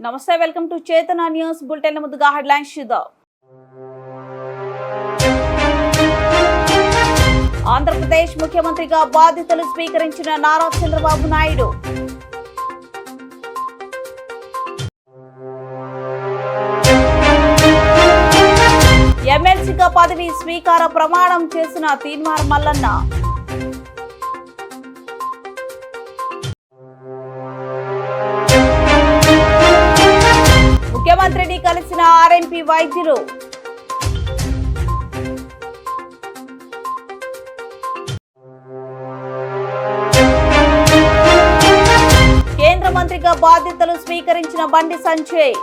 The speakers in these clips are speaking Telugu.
నమస్తే, వెల్కమ్ టు చేతన న్యూస్ బులెటిన్. ముందుగా హెడ్లైన్స్ చూద్దాం. ఆంధ్రప్రదేశ్ ముఖ్యమంత్రిగా బాధ్యతలు స్వీకరించిన నారా చంద్రబాబు నాయుడు. ఎమ్మెల్సీగా పదవి స్వీకార ప్రమాణం చేసిన తీన్మార్ మల్లన్న. ముఖ్యమంత్రిని కలిసిన ఆర్ఎంపీ వైద్యులు. కేంద్ర మంత్రిగా బాధ్యతలు స్వీకరించిన బండి సంజయ్.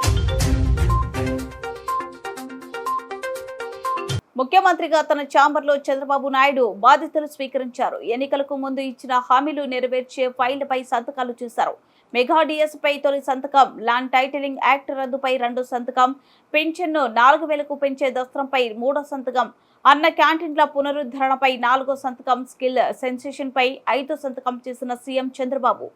ముఖ్యమంత్రిగా తన ఛాంబర్లో చంద్రబాబు నాయుడు బాధ్యతలు స్వీకరించారు. ఎన్నికలకు ముందు ఇచ్చిన హామీలు నెరవేర్చే ఫైళ్లపై సంతకాలు చేశారు. మెగా డిఎస్పై తొలి సంతకం, ల్యాండ్ టైటిలింగ్ యాక్ట్ రద్దుపై 2వ సంతకం, పింఛన్ను 4,000కు పెంచే దస్త్రంపై 3వ సంతకం, అన్న క్యాంటీన్ల పునరుద్ధరణపై 4వ సంతకం, స్కిల్ సెన్సేషన్ పై 5వ సంతకం చేసిన సీఎం చంద్రబాబు.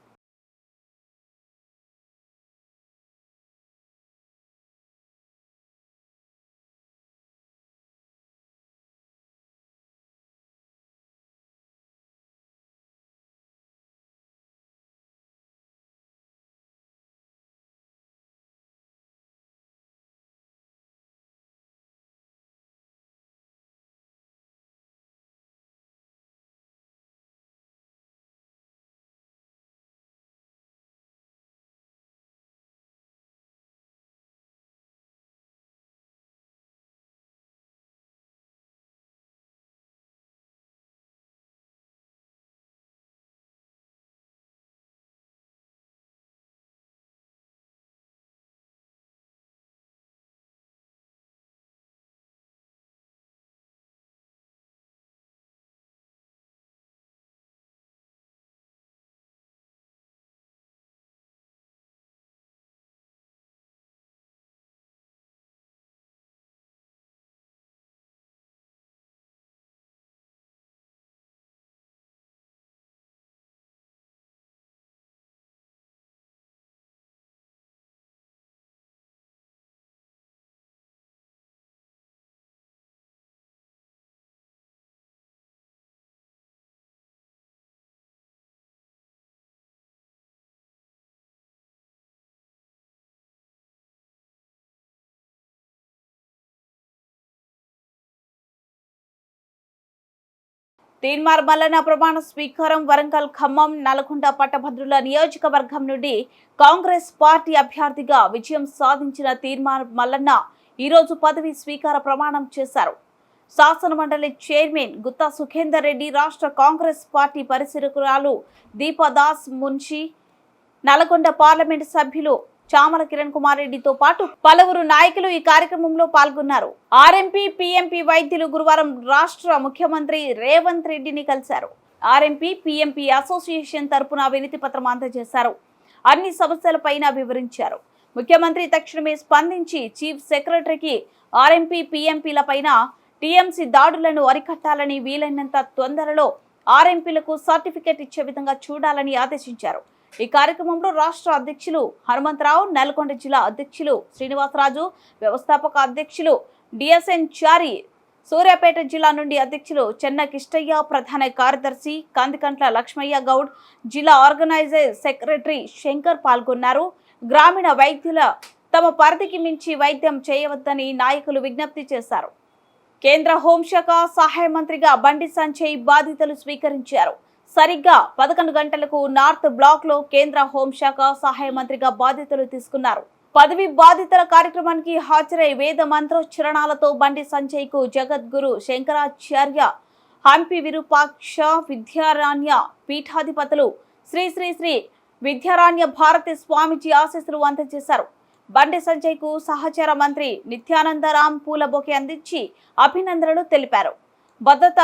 తీన్మార్ మల్లన్న ప్రమాణ స్వీకారం. వరంగల్, ఖమ్మం, నల్గొండ పట్టభద్రుల నియోజకవర్గం నుండి కాంగ్రెస్ పార్టీ అభ్యర్థిగా విజయం సాధించిన తీన్మార్ మల్లన్న ఈరోజు పదవి స్వీకార ప్రమాణం చేశారు. శాసనమండలి చైర్మన్ గుత్తా సుఖేందర్ రెడ్డి, రాష్ట్ర కాంగ్రెస్ పార్టీ పరిశీలకురాలు దీపాదాస్ మున్షి, నల్గొండ పార్లమెంటు సభ్యులు చామల కిరణ్ కుమార్ రెడ్డితో పాటు పలువురు నాయకులు ఈ కార్యక్రమంలో పాల్గొన్నారు. ఆర్ఎంపీ, పీఎంపీ వైద్యులు గురువారం రాష్ట్ర ముఖ్యమంత్రి రేవంత్ రెడ్డిని కలిశారు. ఆర్ఎంపీ, పీఎంపీ అసోసియేషన్ తరపున వినతి పత్రం అందజేశారు. అన్ని సమస్యలపైన వివరించారు. ముఖ్యమంత్రి తక్షణమే స్పందించి చీఫ్ సెక్రటరీకి ఆర్ఎంపీ, పీఎంపీల పైన టీఎంసీ దాడులను అరికట్టాలని, వీలైనంత తొందరలో ఆర్ఎంపీలకు సర్టిఫికెట్ ఇచ్చే విధంగా చూడాలని ఆదేశించారు. ఈ కార్యక్రమంలో రాష్ట్ర అధ్యక్షులు హనుమంతరావు, నల్గొండ జిల్లా అధ్యక్షులు శ్రీనివాసరాజు, వ్యవస్థాపక అధ్యక్షులు డిఎస్ఎన్ చారి, సూర్యాపేట జిల్లా నుండి అధ్యక్షులు చెన్న కిష్టయ్య, ప్రధాన కార్యదర్శి కందికంట్ల లక్ష్మయ్య గౌడ్, జిల్లా ఆర్గనైజర్ సెక్రటరీ శంకర్ పాల్గొన్నారు. గ్రామీణ వైద్యుల తమ పరిధికి మించి వైద్యం చేయవద్దని నాయకులు విజ్ఞప్తి చేశారు. కేంద్ర హోంశాఖ సహాయ మంత్రిగా బండి సంజయ్ బాధ్యతలు స్వీకరించారు. సరిగ్గా 11 గంటలకు నార్త్ బ్లాక్ లో కేంద్ర హోంశాఖ సహాయ మంత్రిగా బాధ్యతలు తీసుకున్నారు. పదవి బాధ్యతల కార్యక్రమానికి హాజరై వేద మంత్రోచ్చరణాలతో బండి సంజయ్ కు జగద్గురు శంకరాచార్య, హంపి విరూపాక్ష విద్యారణ్య పీఠాధిపతులు శ్రీ శ్రీ శ్రీ విద్యారణ్య భారతి స్వామిజీ ఆశీస్సులు అందజేశారు. బండి సంజయ్ కు సహచర మంత్రి నిత్యానందరాం పూల బొకే అందించి అభినందనలు తెలిపారు. భద్రత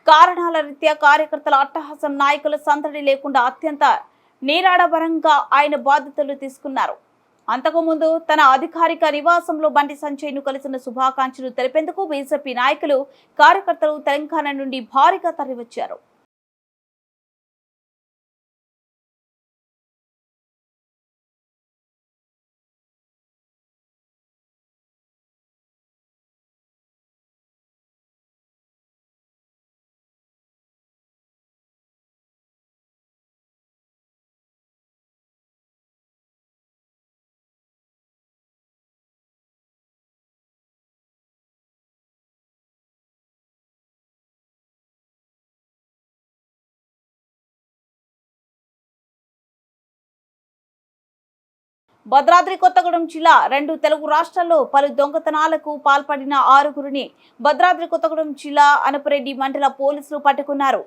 కారణాల రీత్యా కార్యకర్తల అట్టహాసం, నాయకుల సందడి లేకుండా అత్యంత నిరాడంబరంగా ఆయన బాధ్యతలు తీసుకున్నారు. అంతకుముందు తన అధికారిక నివాసంలో బండి సంజయ్ ను కలిసిన శుభాకాంక్షలు తెలిపేందుకు బీజేపీ నాయకులు, కార్యకర్తలు తెలంగాణ నుండి భారీగా తరలివచ్చారు. భద్రాద్రి కొత్తగూడెం జిల్లా 2 తెలుగు రాష్ట్రాల్లో పలు దొంగతనాలకు పాల్పడిన 6గురిని భద్రాద్రి కొత్తగూడెం జిల్లా అనపరెడ్డి మండల పోలీసులు పట్టుకున్నారు.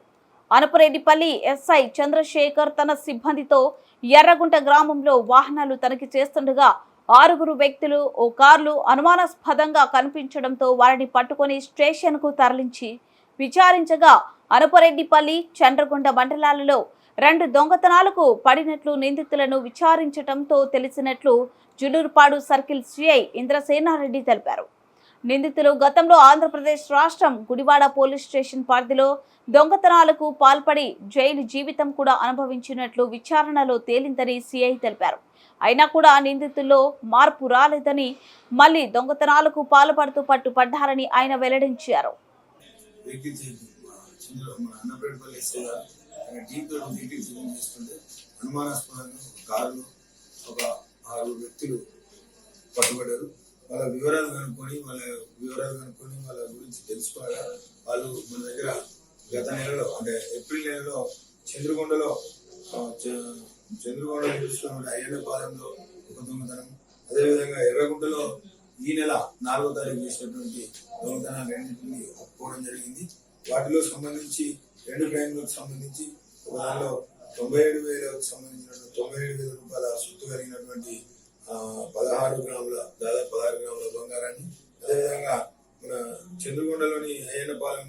అనపరెడ్డిపల్లి ఎస్ఐ చంద్రశేఖర్ తన సిబ్బందితో ఎర్రగుంట గ్రామంలో వాహనాలు తనిఖీ చేస్తుండగా 6 వ్యక్తులు ఓ కార్లు అనుమానాస్పదంగా కనిపించడంతో వారిని పట్టుకుని స్టేషన్కు తరలించి విచారించగా అనపరెడ్డిపల్లి చంద్రగుంట మండలాలలో 2 దొంగతనాలకు పడినట్లు నిందితులను విచారించడంతో తెలిసినట్లు జులూరుపాడు సర్కిల్ సిఐ ఇంద్రసేనారెడ్డి తెలిపారు. నిందితులు గతంలో ఆంధ్రప్రదేశ్ రాష్ట్రం గుడివాడ పోలీస్ స్టేషన్ పరిధిలో దొంగతనాలకు పాల్పడి జైలు జీవితం కూడా అనుభవించినట్లు విచారణలో తేలిందని సిఐ తెలిపారు. అయినా కూడా నిందితుల్లో మార్పు రాలేదని మళ్లీ దొంగతనాలకు పాల్పడుతూ పట్టుపడ్డారని ఆయన వెల్లడించారు. అనుమానాస్పదంగా కార్లు ఒక 6 వ్యక్తులు పట్టుబడ్డారు. వాళ్ళ వివరాలు కనుక్కొని వాళ్ళ గురించి తెలుసుకోగా వాళ్ళు మన దగ్గర గత నెలలో అంటే ఏప్రిల్ నెలలో చంద్రగొండలో అయ్యన్నపాలెంలో ఒక దొంగతనం, అదేవిధంగా ఎర్రగుంటలో ఈ నెల 4వ తారీఖు చేసినటువంటి దొంగతనాలు రెండింటిని ఒప్పుకోవడం జరిగింది. వాటిలో సంబంధించి 2 క్రైమ్లకు సంబంధించి ఒక దానిలో 97,000కు సంబంధించిన 97,000 రూపాయల సొత్తు కలిగినటువంటి 16 గ్రాముల బంగారాన్ని, అదేవిధంగా మన చంద్రగొండలోని అయ్యన్నపాలెం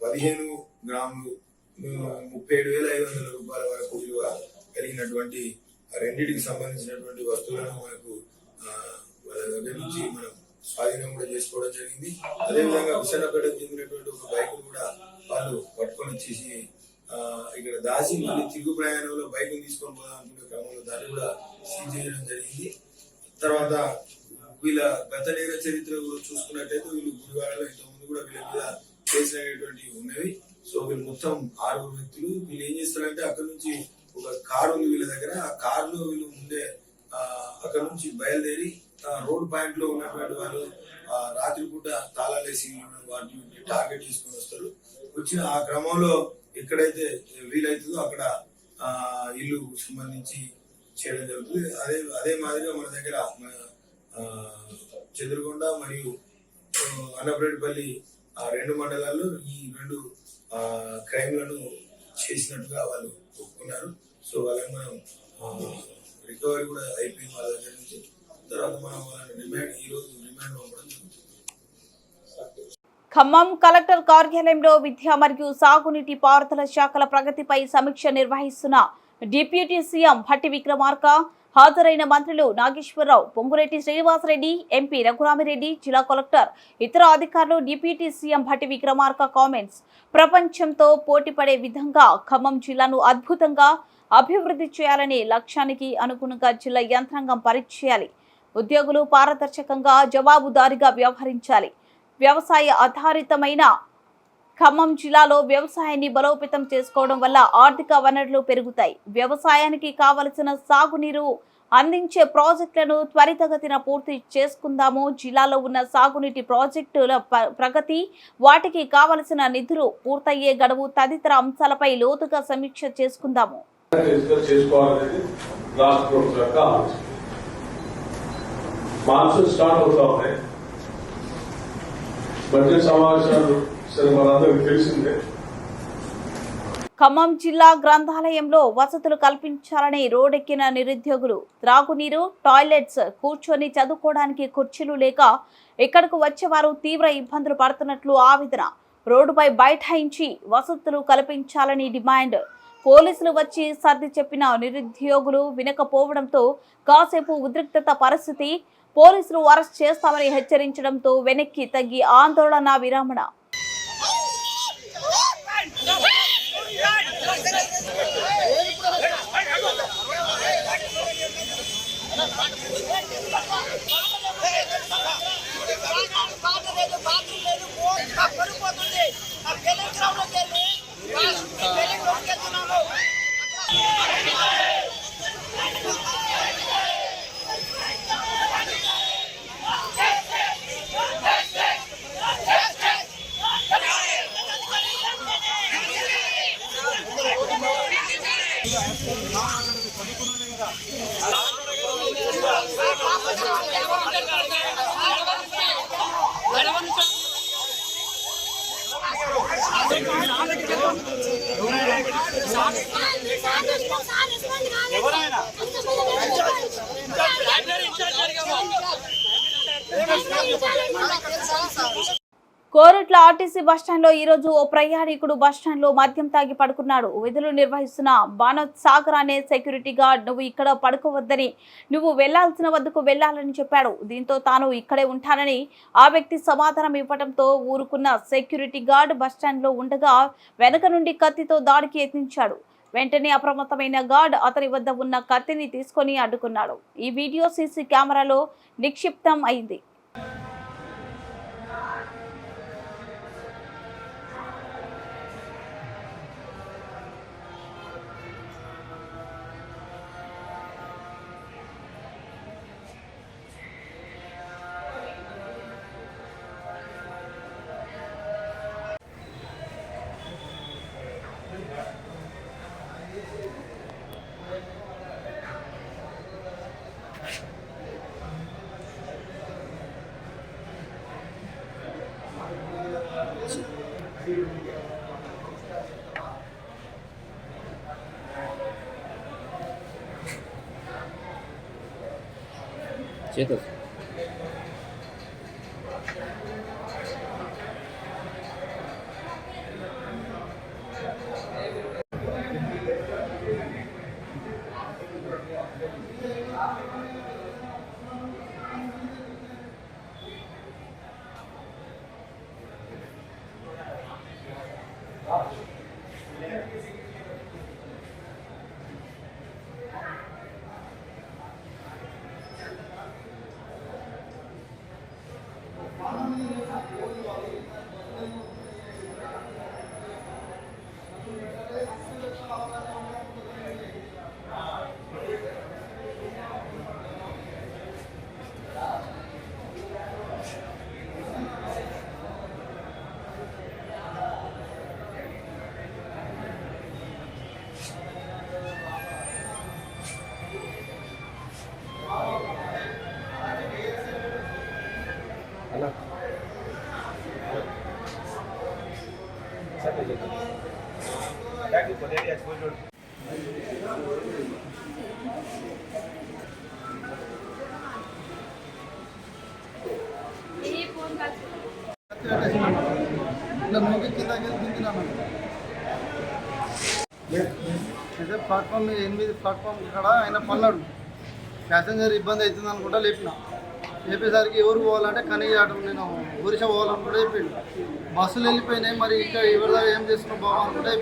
15 గ్రాములు 37,500 రూపాయల వరకు విలువ కలిగినటువంటి రెండింటికి సంబంధించినటువంటి వస్తువులను మనకు వాళ్ళ దగ్గర నుంచి మనం స్వాధీనం కూడా చేసుకోవడం జరిగింది. అదేవిధంగా విశాఖపేటకు చెందినటువంటి ఒక బైక్ కూడా వాళ్ళు పట్టుకొని వచ్చేసి ఇక్కడ దాచి మళ్ళీ తిరుగు ప్రయాణంలో బైక్ తీసుకొని పోదామనుకునే క్రమంలో దాన్ని కూడా సీజ్ చేయడం జరిగింది. తర్వాత వీళ్ళ గత నేర చరిత్ర చూసుకున్నట్టయితే వీళ్ళు గుడివాడలో ఇంతకుముందు కూడా వీళ్ళ మీద కేసులు అనేటువంటివి ఉన్నవి. సో వీళ్ళు మొత్తం 6 వ్యక్తులు. వీళ్ళు ఏం చేస్తారంటే అక్కడ నుంచి ఒక కారు ఉంది వీళ్ళ దగ్గర. ఆ కారులో వీళ్ళు ముందే అక్కడ నుంచి బయలుదేరి రోడ్ పాయింట్ లో ఉన్నటువంటి వాళ్ళు రాత్రిపూట తాళాలేసి వాటిని టార్గెట్ చేసుకొని వస్తారు. వచ్చిన ఆ క్రమంలో ఎక్కడైతే వీలైతుందో అక్కడ ఇల్లు సంబంధించి చేయడం జరుగుతుంది. అదే మాదిరిగా మన దగ్గర చంద్రగొండ మరియు అనపరెడ్డిపల్లి 2 మండలాల్లో ఈ 2 క్రైమ్లను చేసినట్టుగా వాళ్ళు ఒప్పుకున్నారు. సో వాళ్ళని మనం రికవరీ కూడా అయిపోయింది వాళ్ళ దగ్గర నుంచి. తర్వాత మనం వాళ్ళని ఈరోజు రిమాండ్ పంపడం జరుగుతుంది. ఖమ్మం కలెక్టర్ కార్యాలయంలో విద్య మరియు సాగునీటి పారుదల శాఖల ప్రగతిపై సమీక్ష నిర్వహిస్తున్న డిప్యూటీ సీఎం భట్టి విక్రమార్క, హాజరైన మంత్రులు నాగేశ్వరరావు, పొంగులేటి శ్రీనివాసరెడ్డి, ఎంపీ రఘురామిరెడ్డి, జిల్లా కలెక్టర్, ఇతర అధికారులు. Deputy CM Bhatti Vikramarka comments. ప్రపంచంతో పోటీపడే విధంగా ఖమ్మం జిల్లాను అద్భుతంగా అభివృద్ధి చేయాలనే లక్ష్యానికి అనుగుణంగా జిల్లా యంత్రాంగం పనిచేయాలి. ఉద్యోగులు పారదర్శకంగా జవాబుదారీగా వ్యవహరించాలి. వ్యవసాయ ఆధారితమైన ఖమ్మం జిల్లాలో వ్యవసాయాన్ని బలోపేతం చేసుకోవడం వల్ల ఆర్థిక వనరులు పెరుగుతాయి. వ్యవసాయానికి కావలసిన సాగునీరు అందించే ప్రాజెక్టులను త్వరితగతిన పూర్తి చేసుకుందాము. జిల్లాలో ఉన్న సాగునీటి ప్రాజెక్టుల ప్రగతి, వాటికి కావలసిన నిధులు పూర్తయ్యే గడువు తదితర అంశాలపై లోతుగా సమీక్ష చేసుకుందాము. బడ్జెట్ సమావేశాలు మనందరికీ తెలిసిందే. ఖమ్మం జిల్లా గ్రంథాలయంలో వసతులు కల్పించాలని రోడ్డెక్కిన నిరుద్యోగులు. త్రాగునీరు, టాయిలెట్స్, కూర్చొని చదువుకోవడానికి కుర్చీలు లేక ఇక్కడకు వచ్చేవారు తీవ్ర ఇబ్బందులు పడుతున్నట్లు ఆవేదన. రోడ్డుపై బైఠాయించి వసతులు కల్పించాలని డిమాండ్. పోలీసులు వచ్చి సర్ది చెప్పిన నిరుద్యోగులు వినకపోవడంతో కాసేపు ఉద్రిక్తత పరిస్థితి. పోలీసులు అరెస్ట్ చేస్తామని హెచ్చరించడంతో వెనక్కి తగ్గి ఆందోళన విరమణ. కోరుట్ల ఆర్టీసీ బస్టాండ్లో ఈరోజు ఓ ప్రయాణికుడు బస్టాండ్లో మద్యం తాగి పడుకున్నాడు. విధులు నిర్వహిస్తున్న బానోత్ సాగర్ అనే సెక్యూరిటీ గార్డ్ నువ్వు ఇక్కడ పడుకోవద్దని, నువ్వు వెళ్లాల్సిన వద్దకు వెళ్లాలని చెప్పాడు. దీంతో తాను ఇక్కడే ఉంటానని ఆ వ్యక్తి సమాధానం ఇవ్వడంతో ఊరుకున్న సెక్యూరిటీ గార్డ్ బస్టాండ్లో ఉండగా వెనక నుండి కత్తితో దాడికి యత్నించాడు. వెంటనే అప్రమత్తమైన గార్డ్ అతని వద్ద ఉన్న కత్తిని తీసుకొని అడ్డుకున్నాడు. ఈ వీడియో సీసీ కెమెరాలో నిక్షిప్తం అయింది. చేత అయితే ప్లాట్ఫామ్ 8 ప్లాట్ఫామ్ ఇక్కడ ఆయన పన్నాడు. ప్యాసింజర్ ఇబ్బంది అవుతుంది అనుకుంటా లేపేసరికి ఎవరు పోవాలంటే కనీయ ఆటో నేను ఒరిసా పోవాలనుకుంటా చెప్పిండు. బస్సులు వెళ్ళిపోయినాయి, మరి ఇంకా ఎవరిదాకా ఏం చేస్తున్నావు బాబా అనుకుంటా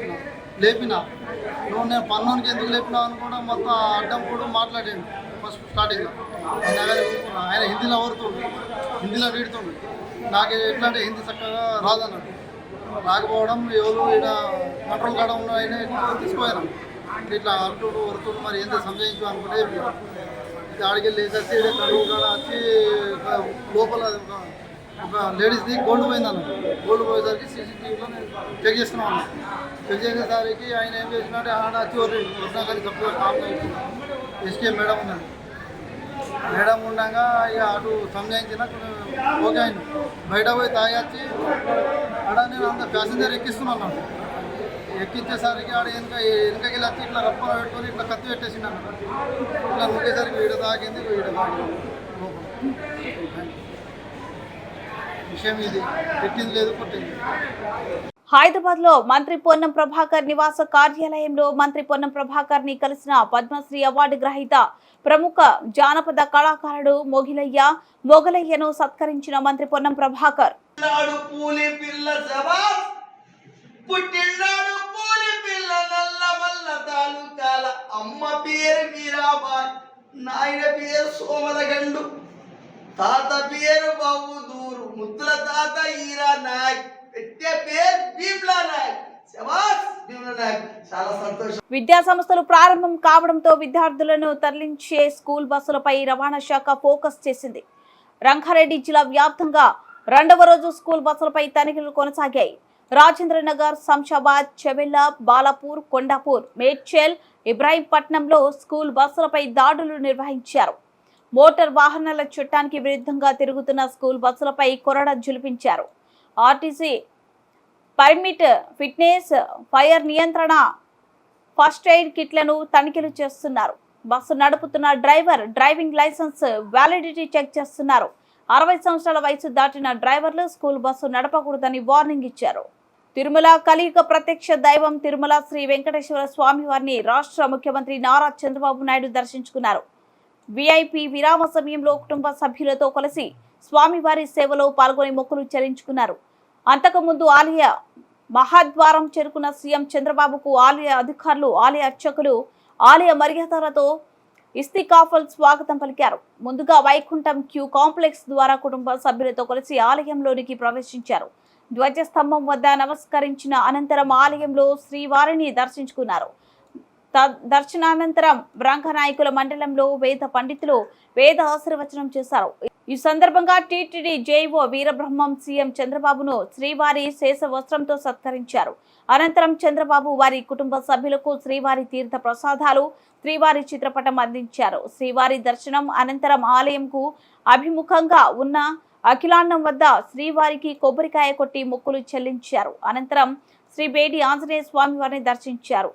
లేపినా నువ్వు నేను పన్నోనికి ఎందుకు లేపినావు అనుకుంటా మొత్తం అడ్డం కూడా మాట్లాడాడు. ఫస్ట్ స్టార్టింగ్లో ఆయన హిందీలో ఓరుతుండు, హిందీలో వీడుతుండు. నాకు ఎట్లా అంటే హిందీ చక్కగా రాదన్నాడు. రాకపోవడం ఎవరు ఇక్కడ కంట్రోల్ కావడం ఆయన తీసుకుపోయాను. ఇట్లా అంటుడు వరుతుడు మరి ఏంటో సంజయించు అనుకుంటే ఆడికి లేచేసి కడుగు కాడ వచ్చి లోపల ఒక లేడీస్ది గోల్డ్ పోయిందన్న. గోల్డ్ పోయేసరికి సీసీటీవీలో నేను చెక్ చేస్తున్నాను. చెక్ చేసేసరికి ఆయన ఏం చేసినట్టే ఆడ వచ్చి వస్తున్నా కానీ తప్పుగా కామ్గా ఎస్కే మేడం ఉన్నది. మేడం ఉండగా ఇక అటు సంజాయించిన ఓకే అయింది. బయట పోయి తాగొచ్చి ఆడ నేను అంత ప్యాసింజర్ ఎక్కిస్తున్నాను. ఎక్కించేసరికి ఆడ వెనకకి వచ్చి ఇట్లా రప్ప పెట్టుకొని ఇట్లా కత్తి పెట్టేసిండు అన్న. ఇట్లా ముగ్గేసరికి వీడ తాగింది, వీడ తాగింది విషయం ఇది. పెట్టింది లేదు, కొట్టింది. హైదరాబాద్ లో మంత్రి పొన్నం ప్రభాకర్ నివాస కార్యాలయంలో మంత్రి పొన్నం ప్రభాకర్ ని కలిసిన పద్మశ్రీ అవార్డు గ్రహీత ప్రముఖ జానపద కళాకారుడు మొగలయ్యను సత్కరించిన మంత్రి పొన్నం ప్రభాకర్. అమ్మ పేరు మీరాబాయ్, నాయన పేరు సోమలగండు, తాత పేరు బాబుదూరు, ముద్దుల తాత ఈరా నాయక్, పెట్టే పేరు భీమ్లా నాయక్. చాలా సంతోషం. విద్యా సంస్థలు ప్రారంభం కావడంతో విద్యార్థులను తరలించే స్కూల్ బస్సులపై రవాణా శాఖ ఫోకస్ చేసింది. రంగారెడ్డి జిల్లా వ్యాప్తంగా 2వ రోజు స్కూల్ బస్సులపై తనిఖీలు కొనసాగాయి. రాజేంద్రనగర్, శంషాబాద్, చెవెళ్ల, బాలాపూర్, కొండాపూర్, మేడ్చల్, ఇబ్రాహీంపట్నంలో స్కూల్ బస్సులపై దాడులు నిర్వహించారు. మోటార్ వాహనాల చట్టానికి విరుద్ధంగా తిరుగుతున్న స్కూల్ బస్సులపై కొరడ జులిపించారు. ఆర్టీసీ పర్మిట్, ఫిట్నెస్, ఫైర్ నియంత్రణ, ఫస్ట్ ఎయిడ్ కిట్లను తనిఖీలు చేస్తున్నారు. బస్సు నడుపుతున్న driver driving licence validity check చేస్తున్నారు. 60 సంవత్సరాల వయసు దాటిన డ్రైవర్లు స్కూల్ బస్సు నడపకూడదని వార్నింగ్ ఇచ్చారు. తిరుమల కలియుగ ప్రత్యక్ష దైవం తిరుమల శ్రీ వెంకటేశ్వర స్వామి వారిని రాష్ట్ర ముఖ్యమంత్రి నారా చంద్రబాబు నాయుడు దర్శించుకున్నారు. విఐపి విరామ సమయంలో కుటుంబ సభ్యులతో కలిసి స్వామివారి సేవలో పాల్గొని మొక్కులు చెల్లించుకున్నారు. అంతకుముందు ఆలయ మహాద్వారం చేరుకున్న సీఎం చంద్రబాబుకు ఆలయ అధికారులు, ఆలయ అర్చకులు ఆలయ మర్యాదలతో ఇస్తికాఫల్ స్వాగతం పలికారు. ముందుగా వైకుంఠం క్యూ కాంప్లెక్స్ ద్వారా కుటుంబ సభ్యులతో కలిసి ఆలయంలోనికి ప్రవేశించారు. ధ్వజస్తంభం వద్ద నమస్కరించిన అనంతరం ఆలయంలో శ్రీవారిని దర్శించుకున్నారు. దర్శనానంతరం బ్రాహ్మణాయకుల మండలంలో వేద పండితులు వేద ఆశీర్వచనం చేశారు. ఈ సందర్భంగా టీటీడీ జేఈఓ వీరబ్రహ్మం సీఎం చంద్రబాబును శ్రీవారి శేష వస్త్రంతో సత్కరించారు. అనంతరం చంద్రబాబు వారి కుటుంబ సభ్యులకు శ్రీవారి తీర్థ ప్రసాదాలు, శ్రీవారి చిత్రపటం అందించారు. శ్రీవారి దర్శనం అనంతరం ఆలయంకు అభిముఖంగా ఉన్న అఖిలాండం వద్ద శ్రీవారికి కొబ్బరికాయ కొట్టి మొక్కులు చెల్లించారు. అనంతరం శ్రీ బేడి ఆంజనేయ స్వామి వారిని దర్శించారు.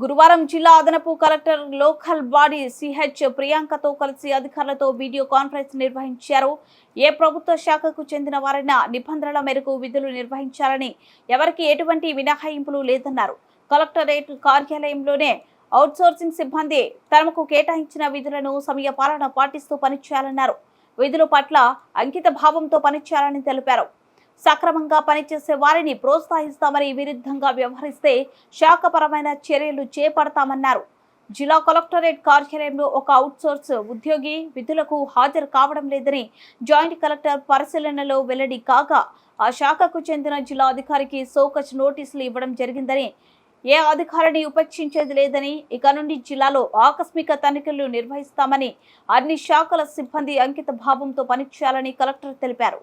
గురువారం జిల్లా అదనపు కలెక్టర్ లోకల్ బాడీ సిహెచ్ ప్రియాంకతో కలిసి అధికారులతో వీడియో కాన్ఫరెన్స్ నిర్వహించారు. ఏ ప్రభుత్వ శాఖకు చెందిన వారైనా నిబంధనల మేరకు విధులు నిర్వహించాలని, ఎవరికి ఎటువంటి మినహాయింపులు లేదన్నారు. కలెక్టరేట్ కార్యాలయంలోనే అవుట్సోర్సింగ్ సిబ్బంది తమకు కేటాయించిన విధులను సమయపాలన పాటిస్తూ పనిచేయాలన్నారు. విధుల పట్ల అంకిత భావంతో పనిచేయాలని తెలిపారు. సక్రమంగా పనిచేసే వారిని ప్రోత్సహిస్తామని, విరుద్ధంగా వ్యవహరిస్తే శాఖపరమైన చర్యలు చేపడతామన్నారు. జిల్లా కలెక్టరేట్ కార్యాలయంలో ఒక అవుట్సోర్స్ ఉద్యోగి విధులకు హాజరు కావడం లేదని జాయింట్ కలెక్టర్ పరిశీలనలో వెల్లడి కాగా, ఆ శాఖకు చెందిన జిల్లా అధికారికి సోకచ్ నోటీసులు ఇవ్వడం జరిగిందని, ఏ అధికారిని ఉపేక్షించేది లేదని, ఇక నుండి జిల్లాలో ఆకస్మిక తనిఖీలు నిర్వహిస్తామని, అన్ని శాఖల సిబ్బంది అంకిత భావంతో పనిచేయాలని కలెక్టర్ తెలిపారు.